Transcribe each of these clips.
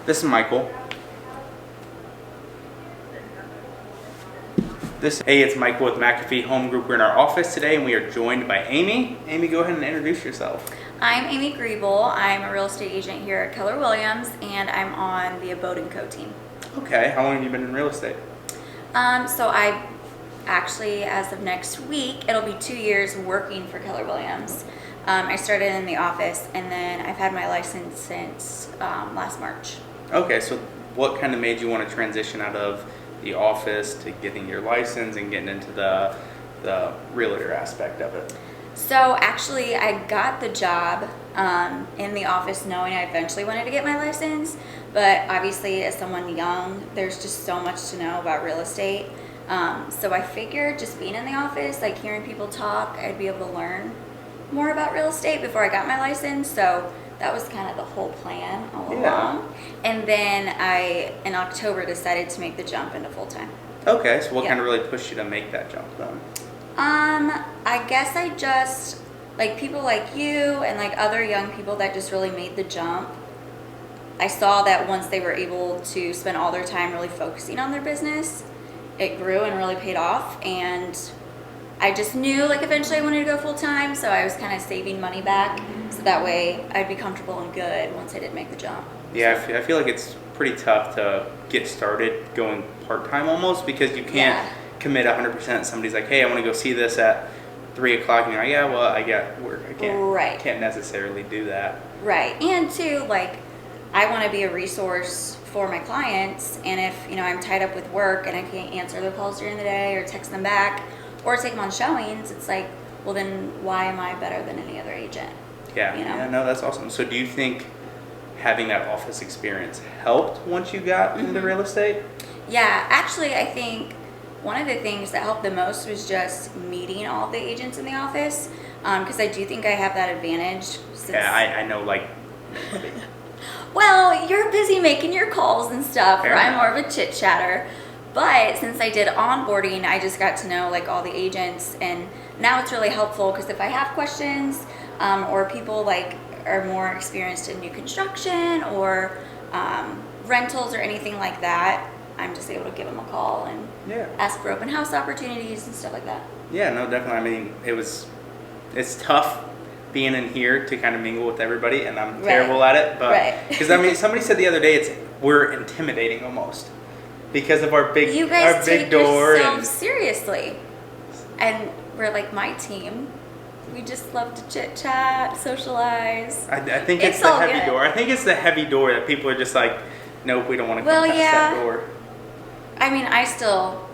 This is Michael. Hey, it's Michael with McAfee Home Group. We're in our office today and we are joined by Amy. Amy, go ahead and introduce yourself. I'm Amy Griebel. I'm a real estate agent here at Keller Williams and I'm on the Abode & Co team. Okay, how long have you been in real estate? So I actually, as of next week, it'll be 2 years working for Keller Williams. I started in the office and then I've had my license since last March. Okay, so what kind of made you want to transition out of the office to getting your license and getting into the realtor aspect of it? So actually I got the job in the office knowing I eventually wanted to get my license, but obviously as someone young, there's just so much to know about real estate. So I figured just being in the office, like hearing people talk, I'd be able to learn more about real estate before I got my license. So that was kind of the whole plan all along. And then I, in October, decided to make the jump into full-time. Okay, so what kind of really pushed you to make that jump then? I guess I just, like people like you and like other young people that just really made the jump, I saw that once they were able to spend all their time really focusing on their business, it grew and really paid off. And I just knew like eventually I wanted to go full-time, so I was kind of saving money back so that way I'd be comfortable and good once I did make the jump. Yeah, I feel like it's pretty tough to get started going part-time almost because you can't commit 100%. Somebody's like, hey, I want to go see this at 3 o'clock, and you're like, yeah, well, I got work. I can't necessarily do that. Right. And too, like, I want to be a resource for my clients, and if, you know, I'm tied up with work and I can't answer their calls during the day or text them back or take them on showings, it's like, well, then why am I better than any other agent? Yeah. You know? Yeah, no, that's awesome. So do you think having that office experience helped once you got into real estate? Yeah, actually, I think one of the things that helped the most was just meeting all of the agents in the office, because I do think I have that advantage. Yeah, I know, like... Well, you're busy making your calls and stuff, Fair I'm enough. more of a chit chatter. But since I did onboarding, I just got to know like all the agents, and now it's really helpful because if I have questions or people like are more experienced in new construction or rentals or anything like that, I'm just able to give them a call and ask for open house opportunities and stuff like that. Yeah, no, definitely. I mean, it's tough being in here to kind of mingle with everybody, and I'm terrible at it. But because I mean, somebody said the other day we're intimidating almost because of our big you guys our big take door yourself and seriously, and we're like my team. We just love to chit chat, socialize. I think it's the heavy door. I think it's the heavy door that people are just like, nope, we don't want to come past that door. I mean, I still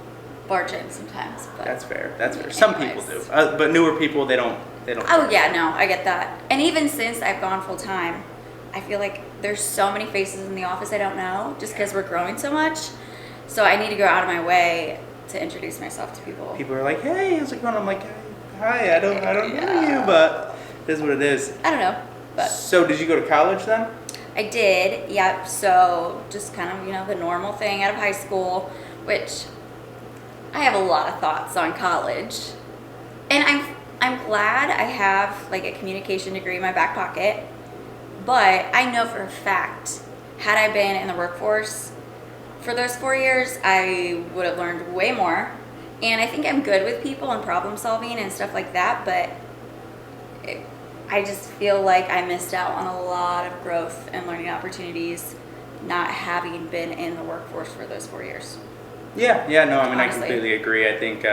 barge in sometimes. But that's fair. That's fair. Some people do, but newer people they don't. Oh yeah, no, I get that. And even since I've gone full time, I feel like there's so many faces in the office I don't know, just because we're growing so much. So I need to go out of my way to introduce myself to people. People are like, hey, how's it going? I'm like, hi, I don't know you, but it is what it is. I don't know, but. So did you go to college then? I did, yep. So just kind of, you know, the normal thing out of high school, which I have a lot of thoughts on college. And I'm glad I have like a communication degree in my back pocket, but I know for a fact, had I been in the workforce for those 4 years, I would have learned way more. And I think I'm good with people and problem solving and stuff like that, but I just feel like I missed out on a lot of growth and learning opportunities not having been in the workforce for those 4 years. Yeah, no, I mean, honestly. I completely agree. I think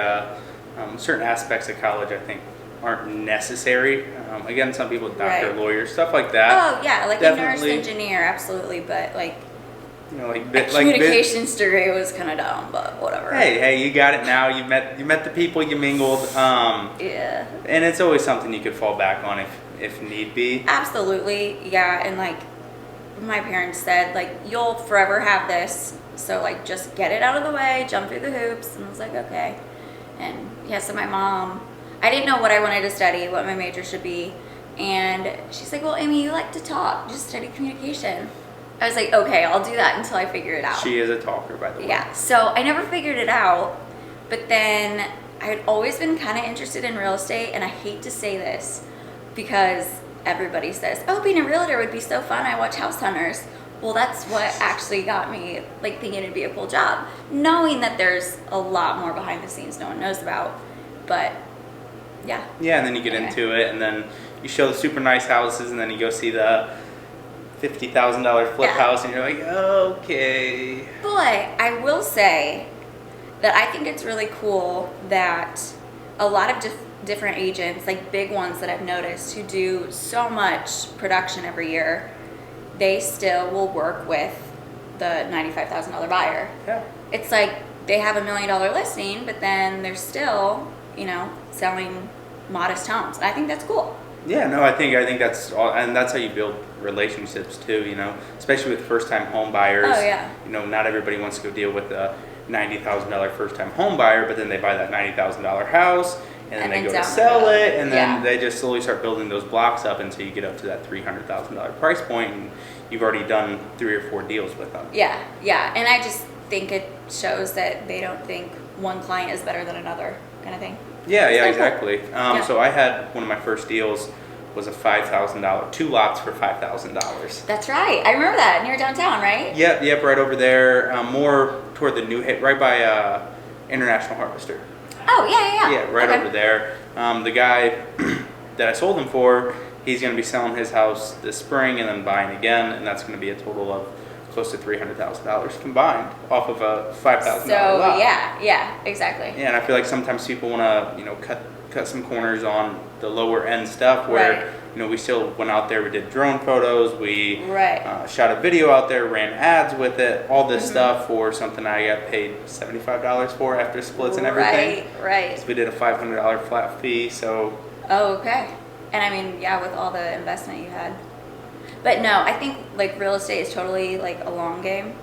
certain aspects of college, I think, aren't necessary. Again, some people, doctor, lawyer, stuff like that. Oh, yeah, like definitely. A nurse, engineer, absolutely, but like, you know, like communications degree was kind of dumb, but whatever. Hey, you got it now. You met the people, you mingled. Yeah. And it's always something you could fall back on if need be. Absolutely, yeah. And like my parents said, like you'll forever have this, so like just get it out of the way, jump through the hoops. And I was like, okay. And yeah, so my mom, I didn't know what I wanted to study, what my major should be, and she's like, well, Amy, you like to talk, just study communication. I was like, okay, I'll do that until I figure it out. She is a talker, by the way. Yeah, so I never figured it out, but then I had always been kind of interested in real estate, and I hate to say this because everybody says, oh, being a realtor would be so fun. I watch House Hunters. Well, that's what actually got me like thinking it'd be a cool job, knowing that there's a lot more behind the scenes no one knows about. But yeah. Yeah, and then you get into it, and then you show the super nice houses, and then you go see the $50,000 flip house, and you're like, okay. But I will say that I think it's really cool that a lot of different agents, like big ones that I've noticed, who do so much production every year, they still will work with the $95,000 buyer. Yeah. It's like they have $1 million listing, but then they're still, selling modest homes. And I think that's cool. Yeah, no, I think that's all, and that's how you build relationships too, especially with first-time home buyers. Oh, yeah. Not everybody wants to go deal with a $90,000 first-time home buyer, but then they buy that $90,000 house, and then they go to sell it, and then they just slowly start building those blocks up until you get up to that $300,000 price point, and you've already done 3 or 4 deals with them. Yeah, and I just think it shows that they don't think one client is better than another kind of thing. Yeah, exactly. So I had one of my first deals was a $5,000, 2 lots for $5,000. That's right. I remember that near downtown, right? Yep, right over there, more toward the new hit, right by International Harvester. Oh, yeah. Yeah, right over there. The guy that I sold him for, he's going to be selling his house this spring and then buying again, and that's going to be a total of close to $300,000 combined off of a $5,000 lot. Yeah, exactly. Yeah, and I feel like sometimes people want to, cut some corners on the lower end stuff where, we still went out there, we did drone photos, we shot a video out there, ran ads with it, all this stuff for something I got paid $75 for after splits and everything. Right. So we did a $500 flat fee, so. Oh, okay. And I mean, with all the investment you had. But no, I think like real estate is totally like a long game.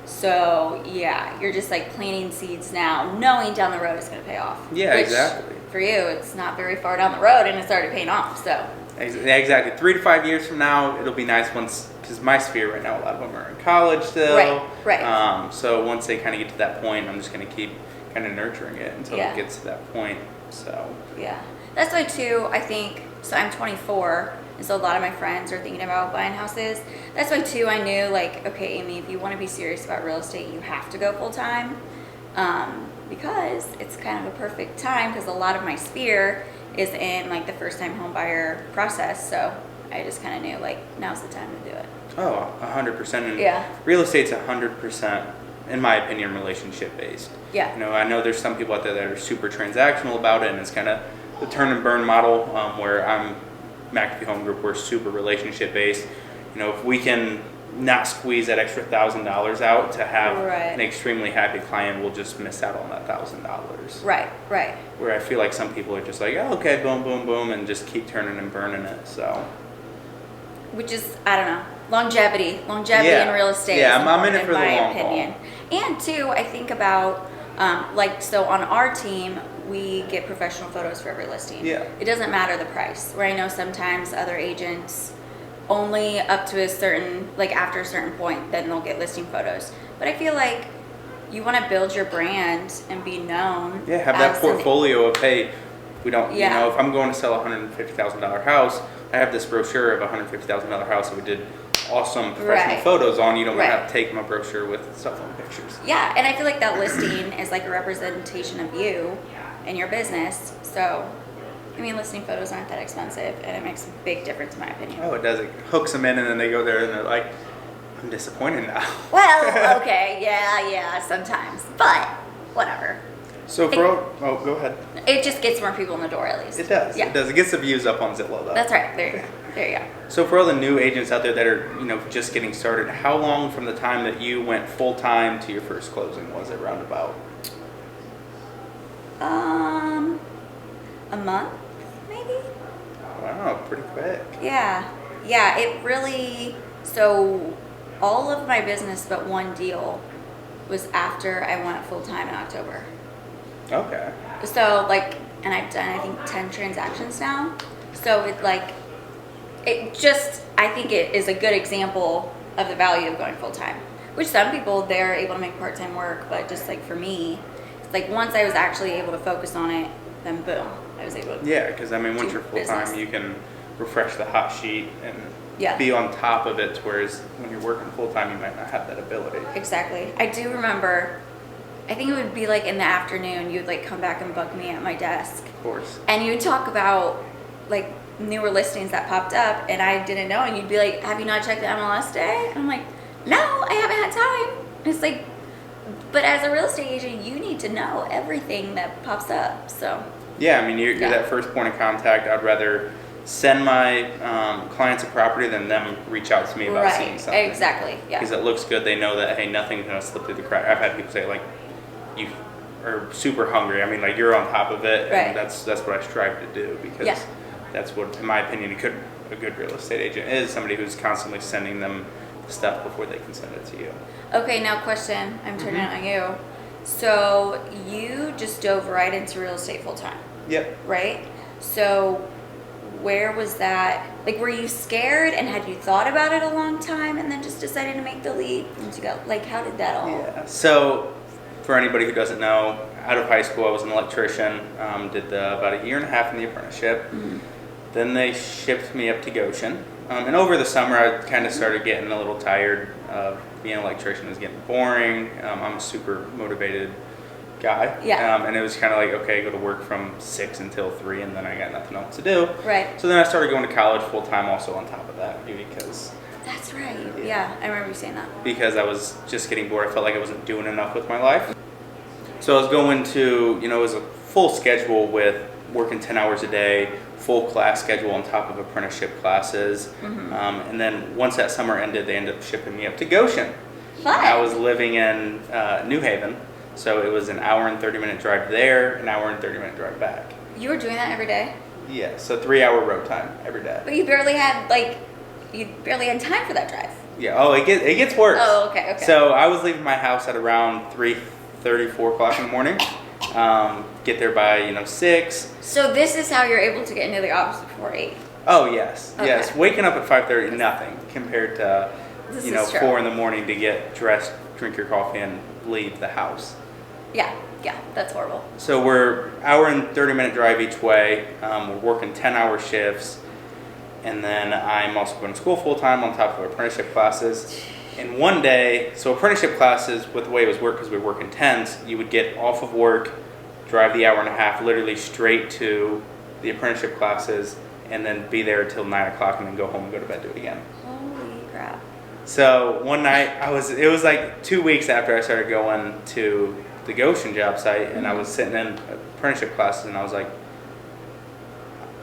So yeah, you're just like planting seeds now, knowing down the road it's going to pay off. Yeah, exactly. For you, it's not very far down the road and it's already paying off. So. Exactly. 3 to 5 years from now, it'll be nice once, because my sphere right now, a lot of them are in college still. Right. So once they kind of get to that point, I'm just going to keep kind of nurturing it until it gets to that point. So. Yeah. That's why too, I think, so I'm 24, and so a lot of my friends are thinking about buying houses. That's why too, I knew like, okay, Amy, if you want to be serious about real estate, you have to go full time. Because it's kind of a perfect time, because a lot of my sphere is in like the first time home buyer process. So I just kind of knew like now's the time to do it. Oh, 100%. And real estate's 100%, in my opinion, relationship based. Yeah. I know there's some people out there that are super transactional about it, and it's kind of the turn and burn model, where I'm McAfee Home Group, we're super relationship based. If we can not squeeze that extra $1,000 out to have an extremely happy client, we'll just miss out on that $1,000. Right. Where I feel like some people are just like, oh, okay, boom, boom, boom, and just keep turning and burning it. So. Which is, I don't know, longevity in real estate. Yeah, I'm in it for the long opinion. Haul. And too, I think about so on our team, we get professional photos for every listing. Yeah. It doesn't matter the price. Where I know sometimes other agents only up to a certain, like after a certain point, then they'll get listing photos. But I feel like you want to build your brand and be known. Yeah, have that portfolio of, hey, we don't, if I'm going to sell a $150,000 house, I have this brochure of a $150,000 house that we did awesome professional photos on. You don't have to take my brochure with cell phone pictures. Yeah, and I feel like that listing is like a representation of you and your business. So, I mean, listing photos aren't that expensive, and it makes a big difference in my opinion. Oh, it does. It hooks them in, and then they go there, and they're like, I'm disappointed now. Well, okay, yeah, sometimes. But, whatever. So go ahead. It just gets more people in the door, at least. It does. It does. It gets the views up on Zillow, though. That's right. There you go. So for all the new agents out there that are, just getting started, how long from the time that you went full time to your first closing was it roundabout? A month, maybe. Wow, pretty quick. Yeah. It really. So, all of my business but one deal was after I went full time in October. Okay. So and I've done I think 10 transactions now. So I think it is a good example of the value of going full time. Which some people, they're able to make part time work, but just like for me, it's like once I was actually able to focus on it, then boom, I was able to. Yeah, because once you're full time, you can refresh the hot sheet and Yeah. be on top of it, whereas when you're working full time, you might not have that ability. Exactly. I do remember, I think it would be like in the afternoon, you'd like come back and bug me at my desk. Of course. And you would talk about like newer listings that popped up and I didn't know. And you'd be like, have you not checked the MLS day? And I'm like, no, I haven't had time. And it's like, but as a real estate agent, you need to know everything that pops up. So. Yeah, I mean, you're that first point of contact. I'd rather send my clients a property than them reach out to me about seeing something. Exactly. Yeah. Because it looks good. They know that, hey, nothing's going to slip through the crack. I've had people say, like, you are super hungry. I mean, like, you're on top of it. Right. And that's what I strive to do, because that's what, in my opinion, a good real estate agent is, somebody who's constantly sending them stuff before they can send it to you. Okay, now question. I'm turning it on you. So you just dove right into real estate full time. Yep. Right? So where was that? Like, were you scared and had you thought about it a long time and then just decided to make the leap and to go? Like, how did that all? Yeah. So for anybody who doesn't know, out of high school, I was an electrician. Did about a year and a half in the apprenticeship. Mm-hmm. Then they shipped me up to Goshen. And over the summer, I kind of started getting a little tired of being an electrician. It was getting boring. I'm a super motivated guy. Yeah. And it was kind of like, okay, go to work from 6 until 3, and then I got nothing else to do. Right. So then I started going to college full time also on top of that, because... That's right. Yeah, I remember you saying that. Because I was just getting bored. I felt like I wasn't doing enough with my life. So I was going to, it was a full schedule with working 10 hours a day, full class schedule on top of apprenticeship classes. Mm-hmm. And then once that summer ended, they ended up shipping me up to Goshen. Fun. I was living in New Haven, so it was an hour and 30-minute drive there, an hour and 30-minute drive back. You were doing that every day? Yeah, so 3-hour road time every day. But you barely had time for that drive. Yeah, it gets worse. Oh, okay. So I was leaving my house at around 3:30, 4 o'clock in the morning. Get there by 6. So this is how you're able to get into the office before 8. Oh yes, okay. Yes. Waking up at 5:30, nothing compared to 4 in the morning to get dressed, drink your coffee, and leave the house. Yeah, that's horrible. So we're hour and 30-minute drive each way. We're working 10-hour shifts, and then I'm also going to school full time on top of apprenticeship classes. And one day, so apprenticeship classes, with the way it was worked, because we work in tens, you would get off of work, drive the hour and a half, literally straight to the apprenticeship classes, and then be there until 9 o'clock, and then go home and go to bed, do it again. Holy crap. So one night, it was like 2 weeks after I started going to the Goshen job site, and I was sitting in apprenticeship classes, and I was like,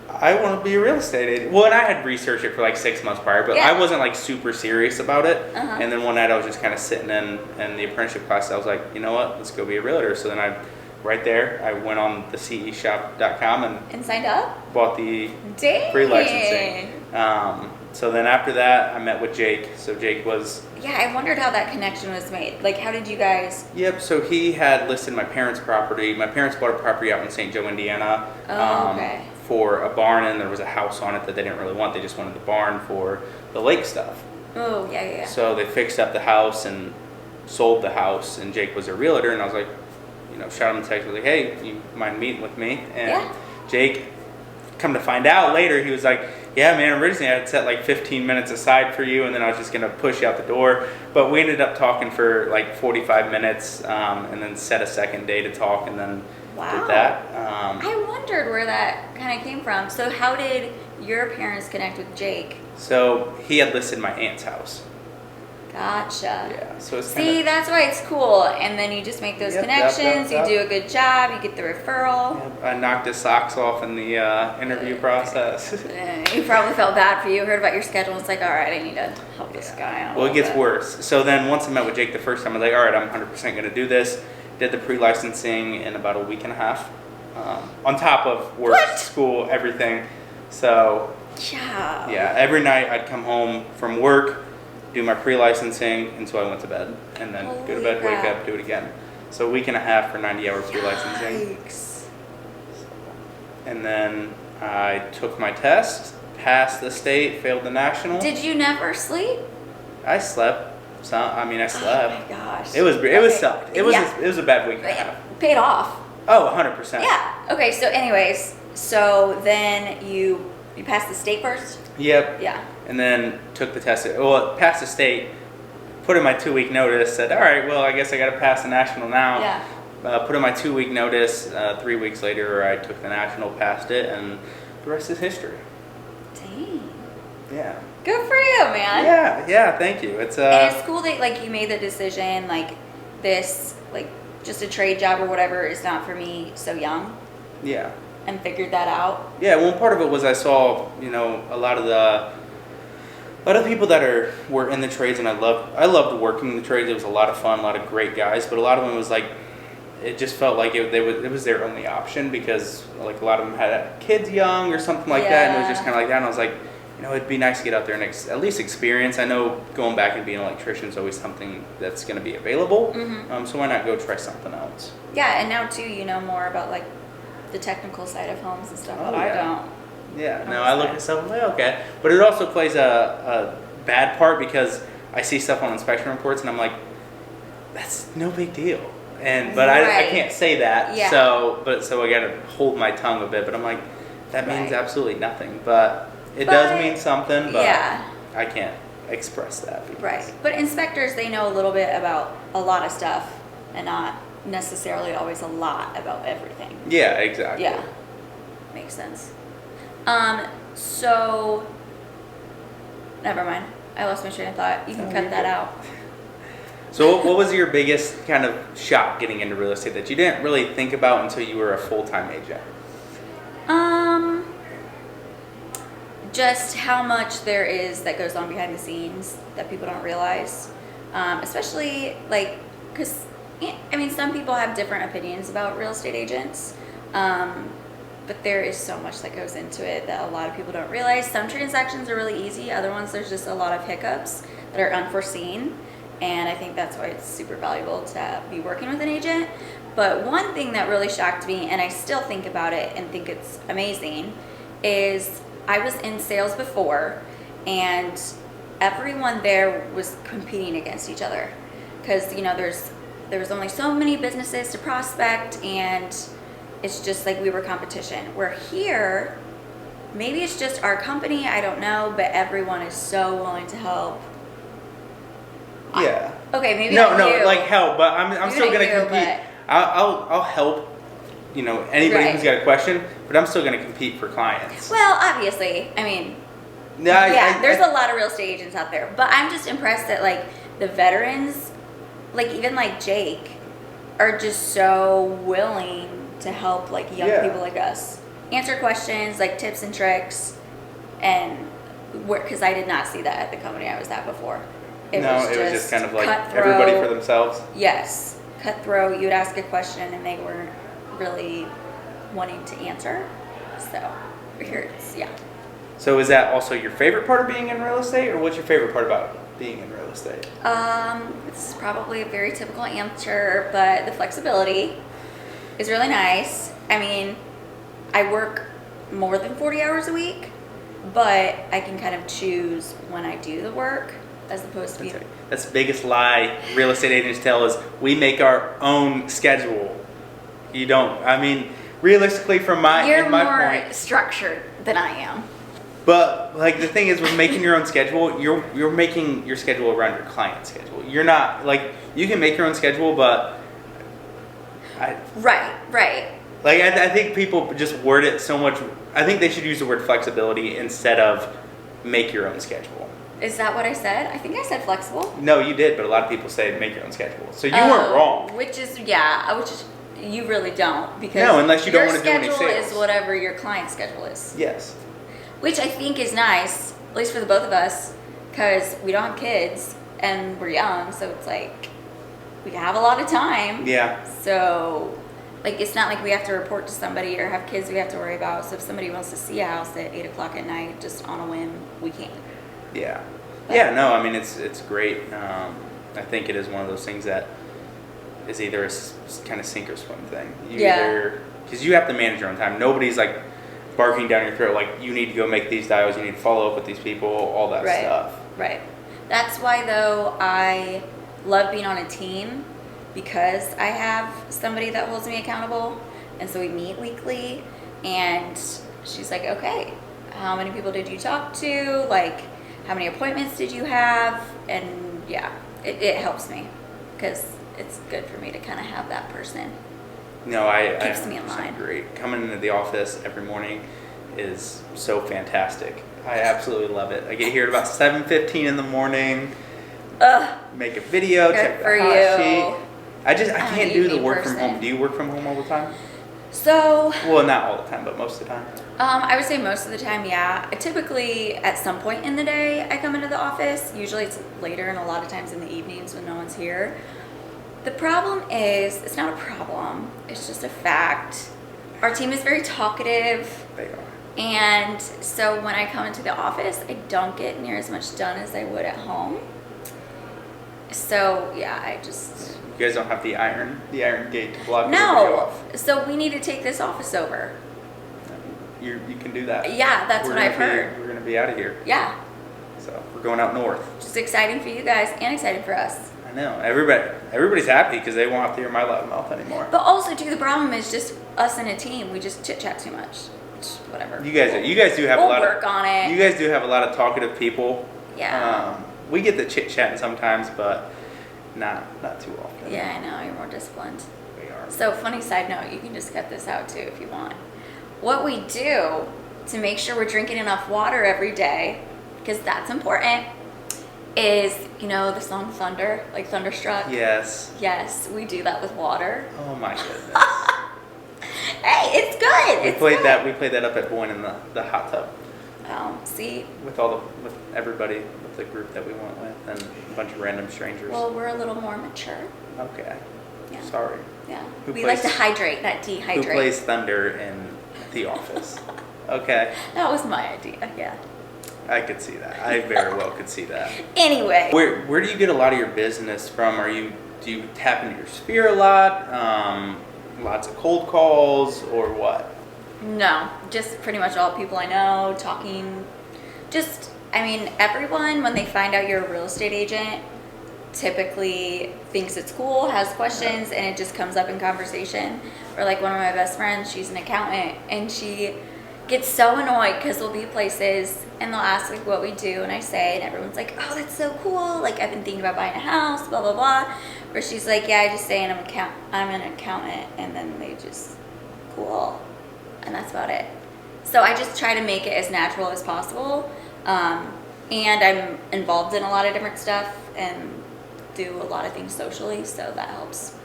I want to be a real estate agent. Well, and I had researched it for like 6 months prior, but I wasn't like super serious about it. Uh-huh. And then one night I was just kind of sitting in the apprenticeship class. I was like, you know what? Let's go be a realtor. So then I went on the ceshop.com and signed up. Bought the free licensing. So then after that, I met with Jake. So Jake was... Yeah, I wondered how that connection was made. Like, how did you guys... Yep, so he had listed my parents' property. My parents bought a property out in St. Joe, Indiana. Okay. For a barn, and there was a house on it that they didn't really want. They just wanted the barn for the lake stuff. Oh, yeah. So they fixed up the house and sold the house, and Jake was a realtor, and I was like, shot him a text, I was like, hey, you mind meeting with me? And Jake, come to find out later, he was like, yeah, man, originally I had set like 15 minutes aside for you, and then I was just going to push you out the door. But we ended up talking for like 45 minutes, and then set a second day to talk, and then did that. I wondered where that kind of came from. So how did your parents connect with Jake? So he had listed my aunt's house. Gotcha. Yeah. So it's that's why it's cool. And then you just make those connections. You do a good job. You get the referral. Yep. I knocked his socks off in the interview process. You probably felt bad for you. Heard about your schedule. It's like, all right, I need to help this guy out. Well, it gets worse. So then once I met with Jake the first time, I was like, all right, I'm 100% going to do this. Did the pre-licensing in about a week and a half. On top of work, school, everything. So, yeah, every night I'd come home from work, do my pre-licensing until I went to bed, and then go to bed, wake up, do it again. So a week and a half for 90-hour pre-licensing. Yikes. And then I took my test, passed the state, failed the national. Did you never sleep? I slept. I slept. Oh my gosh. It was sucked. It was a bad week and a half. Paid off. Oh, 100%. Yeah. Okay. So, anyways, then you passed the state first. Yep. Yeah. and then took the test. Well, passed the state, put in my 2-week notice, said, all right, well, I guess I got to pass the national now. Yeah. Put in my 2-week notice. 3 weeks later, I took the national, passed it, and the rest is history. Dang. Yeah. Good for you, man. Yeah, thank you. It's and it's cool that like you made the decision, like this, like just a trade job or whatever is not for me so young. Yeah. And figured that out. Yeah, well, part of it was I saw, a lot of the people that were in the trades, and I loved working in the trades. It was a lot of fun, a lot of great guys, but a lot of them was like, it just felt like it was their only option because like a lot of them had kids young or something like that, and it was just kind of like that. And I was like, it'd be nice to get out there and at least experience. I know going back and being an electrician is always something that's going to be available. Mm-hmm. So why not go try something else? Yeah, and now too, you know more about like the technical side of homes and stuff that I don't. Yeah, no, I look at stuff and I'm like, okay. But it also plays a bad part because I see stuff on inspection reports and I'm like, that's no big deal. But I can't say that. Yeah. So I got to hold my tongue a bit. But I'm like, that means absolutely nothing. But it does mean something. But I can't express that. Right. But inspectors, they know a little bit about a lot of stuff and not necessarily always a lot about everything. Yeah, exactly. Yeah. Makes sense. So never mind. I lost my train of thought. You can cut that out. So what was your biggest kind of shock getting into real estate that you didn't really think about until you were a full-time agent? Just how much there is that goes on behind the scenes that people don't realize. Especially like, because some people have different opinions about real estate agents. But there is so much that goes into it that a lot of people don't realize. Some transactions are really easy. Other ones, there's just a lot of hiccups that are unforeseen. And I think that's why it's super valuable to be working with an agent. But one thing that really shocked me, and I still think about it and think it's amazing, is I was in sales before, and everyone there was competing against each other. Because, there was only so many businesses to prospect, and it's just like we were competition. Where here, maybe it's just our company, I don't know, but everyone is so willing to help. Yeah. Okay, maybe no, you. like help, but I'm still gonna compete. I'll help. Anybody who's got a question, but I'm still gonna compete for clients. Well, obviously, there's a lot of real estate agents out there, but I'm just impressed that like the veterans, like even like Jake, are just so willing to help like young people like us answer questions, like tips and tricks, and because I did not see that at the company I was at before. It was just kind of like everybody for themselves. Yes, cutthroat. You'd ask a question and they weren't really wanting to answer. So here it's So is that also your favorite part of being in real estate, or what's your favorite part about being in real estate? This is probably a very typical answer, but the flexibility is really nice. I work more than 40 hours a week, but I can kind of choose when I do the work. As opposed to that's the biggest lie real estate agents tell is we make our own schedule. You don't. Realistically, from my point, you're more structured than I am. But like the thing is, with making your own schedule, you're making your schedule around your client's schedule. You're not like you can make your own schedule, but right. Like I think people just word it so much. I think they should use the word flexibility instead of make your own schedule. Is that what I said? I think I said flexible. No, you did, but a lot of people say make your own schedule. So you weren't wrong. Which is you really don't, because unless you don't want to do any sales. Your schedule is whatever your client's schedule is. Yes. Which I think is nice, at least for the both of us, because we don't have kids and we're young, so it's like we have a lot of time. Yeah. So like it's not like we have to report to somebody or have kids we have to worry about. So if somebody wants to see a house at 8:00 at night, just on a whim, we can. Yeah. No, it's great. I think it is one of those things that is either a kind of sink or swim thing. Because you have to manage your own time. Nobody's like barking down your throat like you need to go make these dials, you need to follow up with these people, all that stuff. Right. That's why though I love being on a team, because I have somebody that holds me accountable, and so we meet weekly, and she's like, okay, how many people did you talk to? Like, how many appointments did you have? And yeah, it helps me because it's good for me to kind of have that person. No, I Keeps me in line. agree. Coming into the office every morning is so fantastic. I absolutely love it. I get here at about 7:15 in the morning. Make a video, Good check the for hot you. sheet. I can't do the evening work from home. person. Do you work from home all the time? So, Well, not all the time, but most of the time. I would say most of the time, yeah. I typically, at some point in the day, I come into the office. Usually it's later and a lot of times in the evenings when no one's here. The problem is, it's not a problem. It's just a fact. Our team is very talkative. They are. And so when I come into the office, I don't get near as much done as I would at home. So yeah, I just... You guys don't have the iron gate to block everybody No! off. So we need to take this office over. You can do that. Yeah, that's what I've heard. We're going to be out of here. Yeah. So we're going out north. Just exciting for you guys and exciting for us. I know. Everybody's happy because they won't have to hear my loud mouth anymore. But also, too, the problem is just us and a team. We just chit-chat too much. Which, whatever. You guys do have we'll a lot work of... on it. You guys do have a lot of talkative people. Yeah. We get the chit-chatting sometimes, but not too often. Yeah, I know. You're more disciplined. We are. So, funny side note, you can just cut this out, too, if you want. What we do to make sure we're drinking enough water every day, because that's important, is, you know, the song Thunder, like Thunderstruck? Yes. Yes, we do that with water. Oh my goodness. Hey, it's good. We played that up at Boyne in the hot tub See? with everybody, with the group that we went with, and a bunch of random strangers. Well, we're a little more mature. Okay. Yeah. Sorry. Yeah. Who We plays- like to hydrate, not Who dehydrate. plays Thunder in The Office? Okay. That was my idea, yeah. I could see that. I very well could see that. Anyway. Where do you get a lot of your business from? Do you tap into your sphere a lot? Lots of cold calls or what? No, just pretty much all people I know, talking. Everyone, when they find out you're a real estate agent, typically thinks it's cool, has questions, and it just comes up in conversation. Or like one of my best friends, she's an accountant, and she gets so annoyed because we'll be places and they'll ask like what we do, and I say, and everyone's like, oh, that's so cool, like I've been thinking about buying a house, blah blah blah. Where she's like, yeah, I just say I'm an accountant, and then they just, cool, and that's about it. So I just try to make it as natural as possible, and I'm involved in a lot of different stuff and do a lot of things socially, so that helps.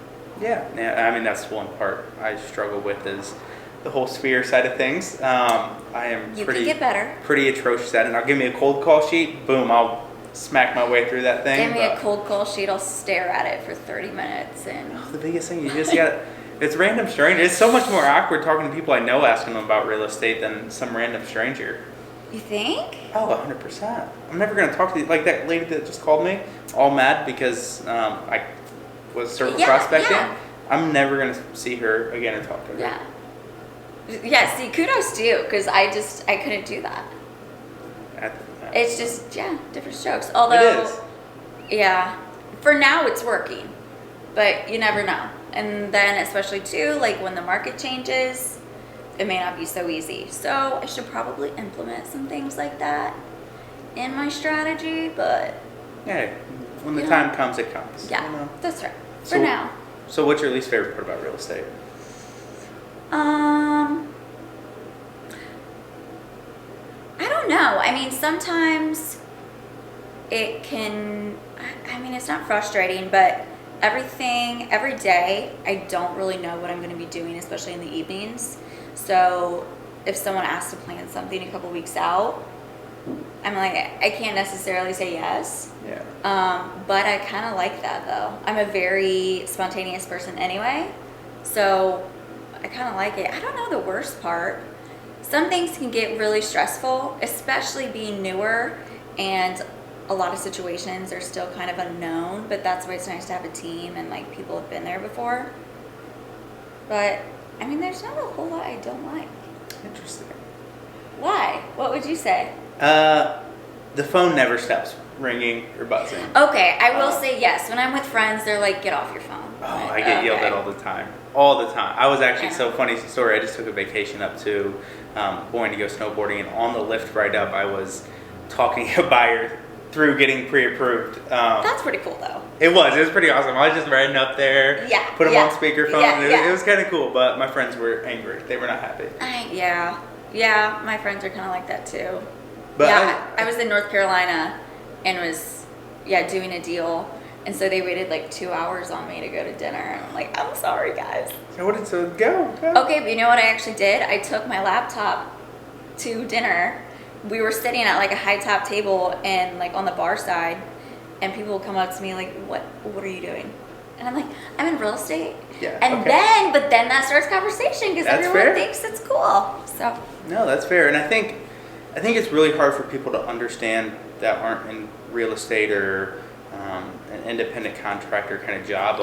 Yeah. I mean, that's one part I struggle with is the whole sphere side of things. I am You can get better. pretty atrocious at it. Now give me a cold call sheet, boom, I'll smack my way through that thing. Give me a cold call sheet, I'll stare at it for 30 minutes and The biggest thing, you just got it's random stranger. It's so much more awkward talking to people I know asking them about real estate than some random stranger. you think? Oh, 100%. I'm never going to talk to you like that lady that just called me, all mad because I was circle prospecting. Yeah. I'm never going to see her again and talk to her. Yeah. Yeah, see, kudos to you, because I couldn't do that. It's just, different strokes. Although, It is. yeah, for now it's working, but you never know. And then especially too, like when the market changes, it may not be so easy. So I should probably implement some things like that in my strategy, but Yeah, when the You know. time comes, it comes. yeah, You know? that's right. For So- now. So what's your least favorite part about real estate? I don't know. I mean, sometimes it can, it's not frustrating, but every day, I don't really know what I'm going to be doing, especially in the evenings. So if someone asks to plan something a couple weeks out, I'm like, I can't necessarily say yes. Yeah. But I kind of like that though. I'm a very spontaneous person anyway, so I kind of like it. I don't know the worst part. Some things can get really stressful, especially being newer, and a lot of situations are still kind of unknown, but that's why it's nice to have a team and like people have been there before. But there's not a whole lot I don't like. Interesting. Why? What would you say? The phone never stops ringing or buzzing. Okay, I will say yes. When I'm with friends, they're like, get off your phone. Oh, I get yelled at all the time. All the time. I was actually, Yeah. so funny story, I just took a vacation up to Boyne to go snowboarding, and on the lift right up, I was talking a buyer through getting pre-approved. That's pretty cool though. It was pretty awesome. I was just riding up there, put them on speakerphone. It was kind of cool, but my friends were angry. They were not happy. Yeah, my friends are kind of like that too. But I was in North Carolina and was doing a deal, and so they waited like 2 hours on me to go to dinner, and I'm like, I'm sorry guys. So go. Okay, but you know what I actually did? I took my laptop to dinner. We were sitting at like a high top table and like on the bar side, and people would come up to me like, what are you doing? And I'm like, I'm in real estate. Yeah. And then that starts conversation because everyone thinks it's cool. So. No, that's fair. And I think it's really hard for people to understand that aren't in real estate or an independent contractor kind of job.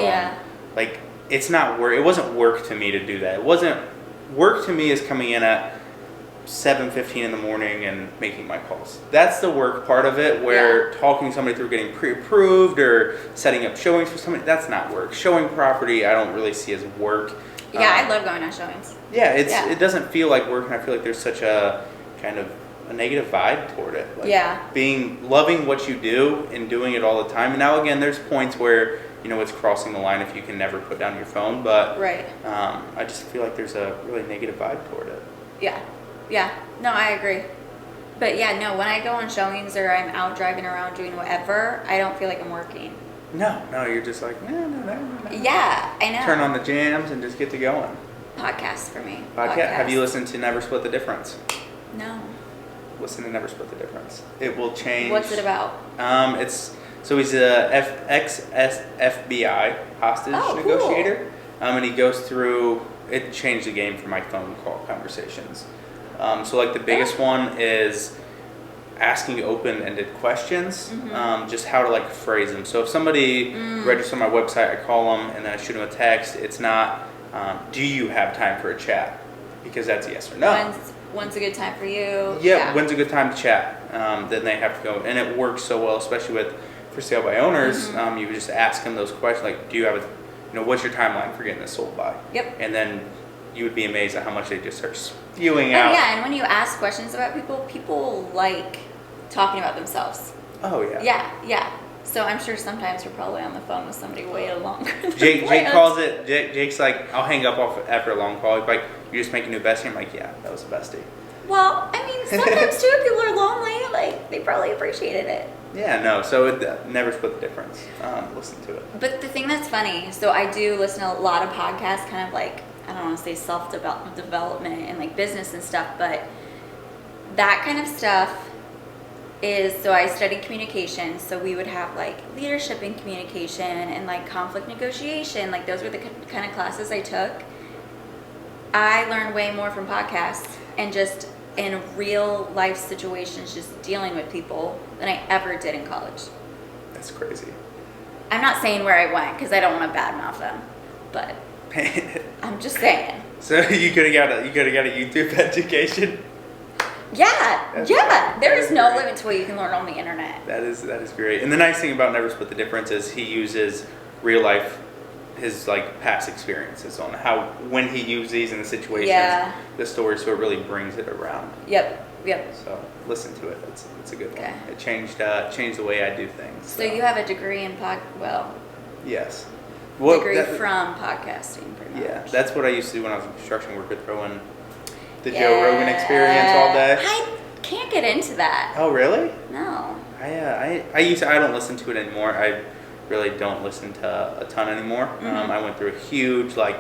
Like, it's not work. It wasn't work to me to do that. It wasn't work to me is coming in at 7:15 in the morning and making my calls. That's the work part of it, where talking to somebody through getting pre-approved or setting up showings for somebody, that's not work. Showing property, I don't really see as work. I love going on showings. It doesn't feel like work, and I feel like there's such a kind of a negative vibe toward it. Like loving what you do and doing it all the time. And now again, there's points where it's crossing the line if you can never put down your phone. But I just feel like there's a really negative vibe toward it. Yeah, no, I agree. But when I go on showings or I'm out driving around doing whatever, I don't feel like I'm working. No, you're just like, no. Yeah, I know. Turn on the jams and just get to going. Podcast for me. Podcast. Have you listened to Never Split the Difference? No. Listen to Never Split the Difference. It will change. What's it about? He's a ex-FBI hostage negotiator. Cool. And he goes through, it changed the game for my phone call conversations. So like the biggest one is asking open-ended questions, just how to like phrase them. So if somebody registers on my website, I call them and then I shoot them a text. It's not, do you have time for a chat? Because that's a yes or no. When's a good time for you? When's a good time to chat? Then they have to go, and it works so well, especially with for sale by owners. You just ask them those questions like, do you have what's your timeline for getting this sold by? Yep. And then you would be amazed at how much they just start spewing out. And when you ask questions about people like talking about themselves. Oh yeah. Yeah. So I'm sure sometimes you're probably on the phone with somebody way longer. Jake calls it. Jake's like, I'll hang up off after a long call. He's like, you just make a new bestie. I'm like, yeah, that was a bestie. Well, I mean, sometimes too, if people are lonely, like they probably appreciated it. Yeah, no. So it never split the difference. Listen to it. But the thing that's funny, so I do listen to a lot of podcasts, kind of like, I don't want to say self-development and like business and stuff, but that kind of stuff is, so I studied communication, so we would have like leadership in communication and like conflict negotiation, like those were the kind of classes I took. I learned way more from podcasts and just in real life situations, just dealing with people than I ever did in college. That's crazy. I'm not saying where I went because I don't want to badmouth them, but I'm just saying. So you could have got a YouTube education. Yeah. There is no limit to what you can learn on the internet. That is great. And the nice thing about Never Split the Difference is he uses real life, his like past experiences on how when he used these in the situations, the story, so it really brings it around. Yep. So listen to it. It's a good one. It changed the way I do things. So you have a degree in yes. From podcasting, pretty much. Yeah, that's what I used to do when I was in construction work, with throwing the Joe Rogan Experience all day. I can't get into that. Oh, really? No. I don't listen to it anymore. I really don't listen to a ton anymore. I went through a huge like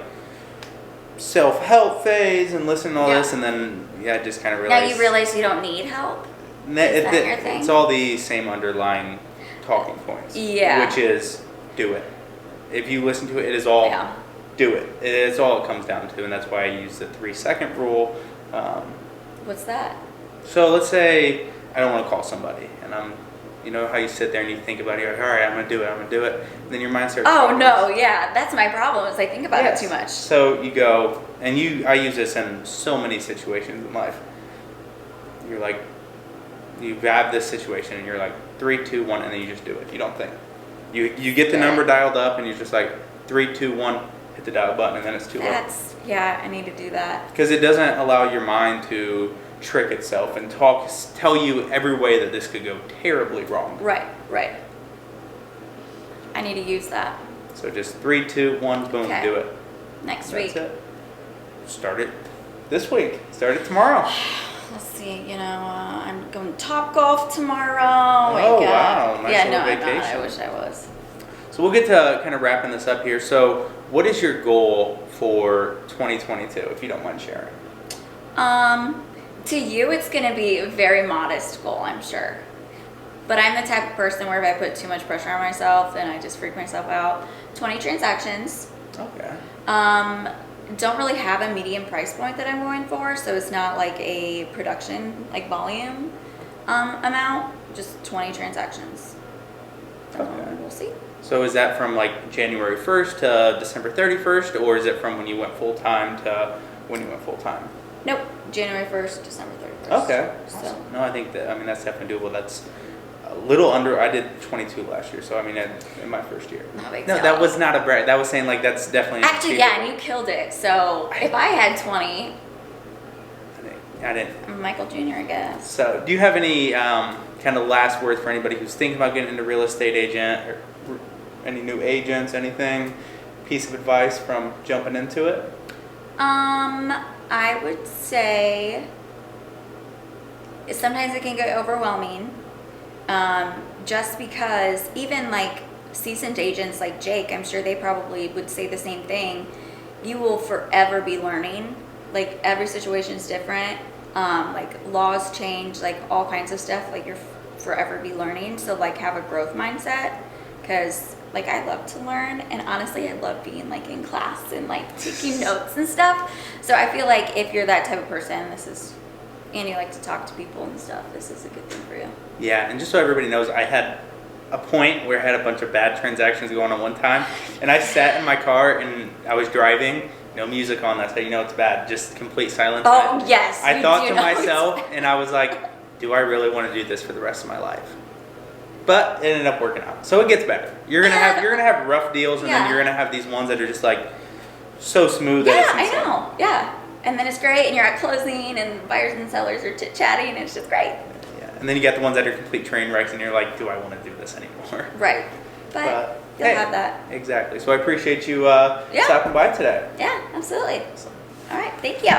self-help phase and listened to all this, and then I just kind of realized. Now you realize you don't need help? Is that your thing? It's all the same underlying talking points. Yeah. Which is do it. If you listen to it, it is all do it. It's all it comes down to, and that's why I use the 3-second rule. What's that? So let's say I don't want to call somebody, and you know how you sit there and you think about it, you're like, all right, I'm going to do it. And then your mind starts talking. That's my problem, is I think about it too much. So you go, and I use this in so many situations in life. You're like, you have this situation, and you're like, 3, 2, 1, and then you just do it. You don't think. You get the number dialed up, and you're just like, 3, 2, 1, hit the dial button, and then it's too late. I need to do that. Because it doesn't allow your mind to trick itself and tell you every way that this could go terribly wrong. Right. I need to use that So just 3, 2, 1, boom, Okay. do it. next That's week. it. Start it this week. Start it tomorrow. Let's see, I'm going to Top Golf tomorrow. Oh, wow. Nice yeah, little no, I'm not. vacation. I wish I was. So we'll get to kind of wrapping this up here. So what is your goal for 2022, if you don't mind sharing? To you, it's going to be a very modest goal, I'm sure. But I'm the type of person where if I put too much pressure on myself, then I just freak myself out. 20 transactions. Okay. Don't really have a medium price point that I'm going for, so it's not like a production, like volume amount, just 20 transactions. Okay. We'll see. So is that from like January 1st to December 31st, or is it from when you went full-time to when you went full-time? Nope, January 1st, December 31st. Okay. So, Awesome. No, I think that's definitely doable. That's a little under, I did 22 last year, so I mean, in my first year. no big No, deal. that was not a brag. That was saying like that's definitely Actually, yeah, achievable. and you killed it. So if I had 20, I didn't. I'm Michael Jr., I guess. So do you have any kind of last words for anybody who's thinking about getting into real estate agent, or any new agents, anything? Piece of advice from jumping into it? I would say sometimes it can get overwhelming. Just because even like seasoned agents like Jake, I'm sure they probably would say the same thing. You will forever be learning. Like every situation is different. Like laws change, like all kinds of stuff. Like you're forever be learning. So like have a growth mindset, because like I love to learn, and honestly I love being like in class and like taking notes and stuff. So I feel like if you're that type of person, and you like to talk to people and stuff, this is a good thing for you. Yeah, and just so everybody knows, I had a point where I had a bunch of bad transactions going on one time, and I sat in my car and I was driving, no music on. That's how you know it's bad. Just complete silence. Oh yes. I you thought do to know it's myself, bad. and I was like, do I really want to do this for the rest of my life? But it ended up working out. So it gets better. You're gonna have rough deals, and then Yeah. you're gonna have these ones that are just like so smooth. Yeah, that it's I insane. know. Yeah. And then it's great, and you're at closing, and buyers and sellers are chit-chatting, and it's just great. Yeah, and then you got the ones that are complete train wrecks, and you're like, do I want to do this anymore? Right. But you'll hey, have that. Exactly. So I appreciate you Yeah. stopping by today. Yeah, absolutely. So. All right. Thank you.